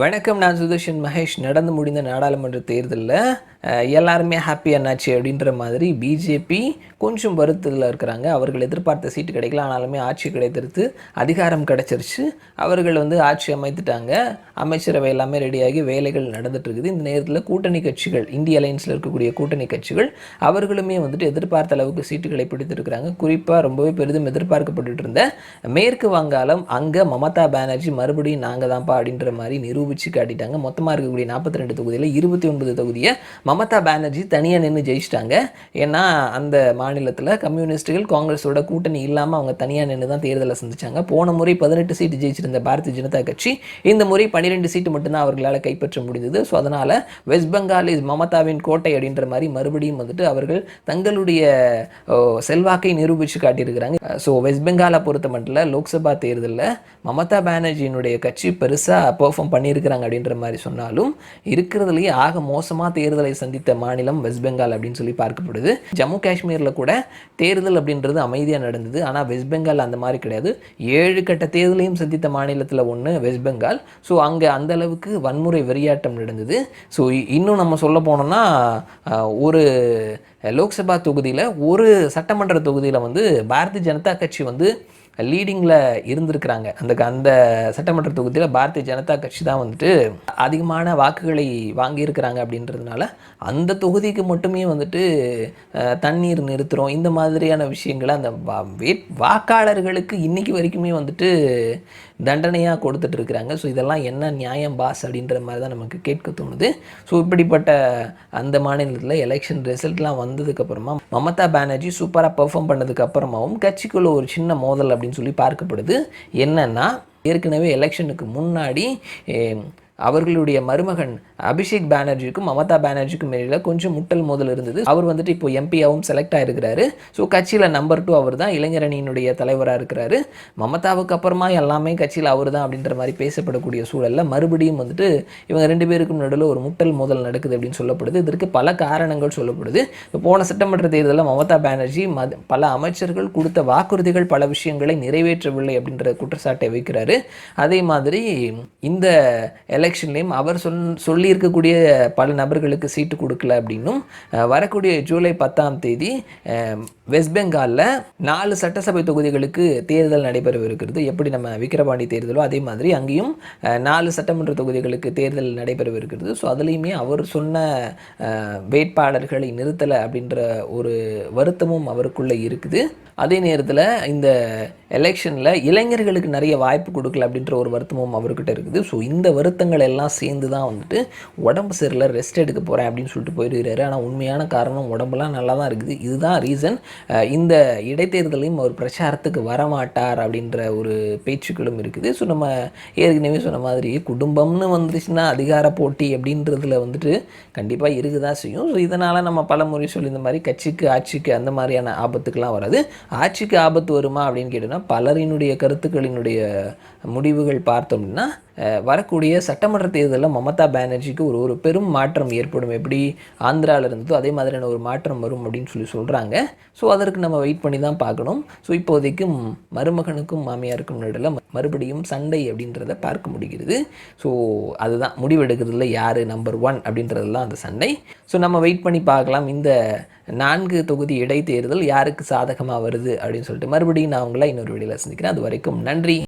வணக்கம். நான் சுதர்ஷன் மகேஷ். நடந்து முடிந்த நாடாளுமன்ற தேர்தலில் எல்லாருமே ஹாப்பி என்னாச்சு அப்படின்ற மாதிரி பிஜேபி கொஞ்சம் வருத்தத்தில் இருக்கிறாங்க. அவர்கள் எதிர்பார்த்த சீட்டு கிடைக்கல, ஆனாலுமே ஆட்சி கிடைத்திருத்து அதிகாரம் கிடைச்சிருச்சு. அவர்கள் ஆட்சி அமைத்துட்டாங்க. அமைச்சரவை எல்லாமே ரெடியாகி வேலைகள் நடந்துட்டுருக்குது. இந்த நேரத்தில் கூட்டணி கட்சிகள், இந்திய அலையன்ஸில் இருக்கக்கூடிய கூட்டணி கட்சிகள் அவர்களுமே எதிர்பார்த்த அளவுக்கு சீட்டுகளை பிடித்திருக்கிறாங்க. குறிப்பாக ரொம்பவே பெரிதும் எதிர்பார்க்கப்பட்டு இருந்த மேற்கு வங்காளம், அங்கே மமதா பானர்ஜி மறுபடியும் நாங்கள் தான்ப்பா அப்படின்ற மாதிரி நிரூபித்து காட்டிட்டாங்க. மொத்தமாக இருக்கக்கூடிய 42 தொகுதியில் 29 தொகுதியை மமதா பானர்ஜி தனியாக நின்று ஜெயிச்சிட்டாங்க. ஏன்னா அந்த மாநிலத்தில் கம்யூனிஸ்டுகள் காங்கிரஸோட கூட்டணி இல்லாமல் அவங்க தனியாக நின்று தான் தேர்தலை சந்திச்சாங்க. போன முறை 18 சீட்டு ஜெயிச்சிருந்த பாரதிய ஜனதா கட்சி இந்த முறை 12 சீட்டு மட்டும்தான் அவர்களால் கைப்பற்ற முடிந்தது. ஸோ அதனால் வெஸ்ட் பெங்கால் இஸ் மமதாவின் கோட்டை அப்படின்ற மாதிரி மறுபடியும் அவர்கள் தங்களுடைய செல்வாக்கை நிரூபித்து காட்டியிருக்கிறாங்க. ஸோ வெஸ்ட் பெங்காலை பொறுத்த மட்டும் லோக்சபா தேர்தலில் மமதா பானர்ஜியினுடைய கட்சி பெருசாக பெர்ஃபார்ம் பண்ணியிருக்கிறாங்க அப்படின்ற மாதிரி சொன்னாலும் இருக்கிறதுலேயே ஆக மோசமாக தேர்தலை சந்தித்த மாநிலம் வெஸ்ட் பெங்கால் அப்படின்னு சொல்லி பார்க்கப்படுது. ஜம்மு காஷ்மீரில் கூட தேர்தல் அப்படின்றது அமைதியாக நடந்தது. ஆனால் வெஸ்ட் பெங்கால் அந்த மாதிரி கிடையாது. 7 கட்ட தேர்தலையும் சந்தித்த மாநிலத்தில் ஒன்று வெஸ்ட் பெங்கால். ஸோ அங்கே அந்த அளவுக்கு வன்முறை வெறியாட்டம் நடந்தது. ஸோ இன்னும் நம்ம சொல்ல போனோம்னா ஒரு லோக்சபா தொகுதியில், ஒரு சட்டமன்ற தொகுதியில் பாரதிய ஜனதா கட்சி லீடிங்கில் இருந்திருக்கிறாங்க. அந்த சட்டமன்ற தொகுதியில் பாரதிய ஜனதா கட்சி தான் அதிகமான வாக்குகளை வாங்கியிருக்கிறாங்க. அப்படின்றதுனால அந்த தொகுதிக்கு மட்டுமே தண்ணீர் நிறுத்துகிறோம், இந்த மாதிரியான விஷயங்களை அந்த வாக்காளர்களுக்கு இன்றைக்கி வரைக்குமே தண்டனையாக கொடுத்துட்ருக்குறாங்க. ஸோ இதெல்லாம் என்ன நியாயம் பாஸ் அப்படின்ற மாதிரி தான் நமக்கு கேட்க தோணுது. ஸோ இப்படிப்பட்ட அந்த மாநிலத்தில் எலெக்ஷன் ரிசல்ட்லாம் வந்ததுக்கப்புறமா மமதா பானர்ஜி சூப்பராக பெர்ஃபார்ம் பண்ணதுக்கப்புறமாவும் கட்சிக்குள்ளே ஒரு சின்ன மோதல் அப்படின்னு சொல்லி பார்க்கப்படுது. என்னென்னா, ஏற்கனவே எலெக்ஷனுக்கு முன்னாடி அவர்களுடைய மருமகன் அபிஷேக் பானர்ஜிக்கும் மமதா பானர்ஜிக்கும் இடையில கொஞ்சம் முட்டல் மோதல் இருந்தது. அவர் இப்போ எம்பியாகவும் செலக்ட் ஆகிருக்கிறாரு. ஸோ கட்சியில் நம்பர் 2 அவர் தான், இளைஞரணியினுடைய தலைவராக இருக்கிறாரு. மமதாவுக்கு அப்புறமா எல்லாமே கட்சியில் அவர் தான் அப்படின்ற மாதிரி பேசப்படக்கூடிய சூழலில் மறுபடியும் இவங்க 2 பேருக்கும் நடுவில் ஒரு முட்டல் மோதல் நடக்குது அப்படின்னு சொல்லப்படுது. இதற்கு பல காரணங்கள் சொல்லப்படுது. போன சட்டமன்ற தேர்தலில் மமதா பானர்ஜி பல அமைச்சர்கள் கொடுத்த வாக்குறுதிகள் பல விஷயங்களை நிறைவேற்றவில்லை அப்படின்ற குற்றச்சாட்டை வைக்கிறாரு. அதே மாதிரி இந்த எலெக்ஷன்லேயும் அவர் சொல்லியிருக்கக்கூடிய பல நபர்களுக்கு சீட்டு கொடுக்கல அப்படின்னும், வரக்கூடிய ஜூலை 10ஆம் தேதி வெஸ்ட் பெங்காலில் 4 சட்டசபை தொகுதிகளுக்கு தேர்தல் நடைபெறவிருக்கிறது. எப்படி நம்ம விக்கிரவாண்டி தேர்தலோ அதே மாதிரி அங்கேயும் 4 சட்டமன்ற தொகுதிகளுக்கு தேர்தல் நடைபெறவிருக்கிறது. ஸோ அதுலேயுமே அவர் சொன்ன வேட்பாளர்களை நிறுத்தலை அப்படின்ற ஒரு வருத்தமும் அவருக்குள்ளே இருக்குது. அதே நேரத்தில் இந்த எலெக்ஷனில் இளைஞர்களுக்கு நிறைய வாய்ப்பு கொடுக்கல அப்படின்ற ஒரு வருத்தமும் அவர்கிட்ட இருக்குது. ஸோ இந்த வருத்தங்கள் எல்லாம் சேர்ந்து தான் உடம்பு சரியில்லை, ரெஸ்ட் எடுக்க போகிறேன் அப்படின்னு சொல்லிட்டு போயிடுறாரு. ஆனால் உண்மையான காரணம் உடம்புலாம் நல்லா தான் இருக்குது. இதுதான் ரீசன். இந்த இடைத்தேர்தலையும் அவர் பிரச்சாரத்துக்கு வரமாட்டார் அப்படின்ற ஒரு பேச்சுக்களும் இருக்குது. ஸோ நம்ம ஏற்கனவே சொன்ன மாதிரி குடும்பம்னு வந்துச்சுன்னா அதிகார போட்டி அப்படின்றதுல கண்டிப்பாக இருக்குதான் செய்யும். ஸோ இதனால் நம்ம பல முறை சொல்லி இந்த மாதிரி கட்சிக்கு ஆட்சிக்கு அந்த மாதிரியான ஆபத்துக்கெலாம் வராது. ஆட்சிக்கு ஆபத்து வருமா அப்படின்னு கேட்டோம்னா, பலரினுடைய கருத்துக்களினுடைய முடிவுகள் பார்த்தோம் அப்படின்னா, வரக்கூடிய சட்டமன்ற தேர்தலில் மமதா பானர்ஜிக்கு ஒரு பெரும் மாற்றம் ஏற்படும். எப்படி ஆந்திராவில் இருந்ததோ அதே மாதிரியான ஒரு மாற்றம் வரும் அப்படின்னு சொல்கிறாங்க. ஸோ அதற்கு நம்ம வெயிட் பண்ணி தான் பார்க்கணும். ஸோ இப்போதைக்கும் மருமகனுக்கும் மாமியாருக்கும் நடுவில் மறுபடியும் சண்டை அப்படின்றத பார்க்க முடிகிறது. ஸோ அதுதான் முடிவெடுக்கிறதுல யார் நம்பர் 1 அப்படின்றதுலாம் அந்த சண்டை. ஸோ நம்ம வெயிட் பண்ணி பார்க்கலாம். இந்த 4 தொகுதி இடைத்தேர்தல் யாருக்கு சாதகமாக வருது அப்படின்னு சொல்லிட்டு மறுபடியும் நான் உங்களை இன்னொரு வீடியோவில் சந்திக்கிறேன். அது வரைக்கும் நன்றி.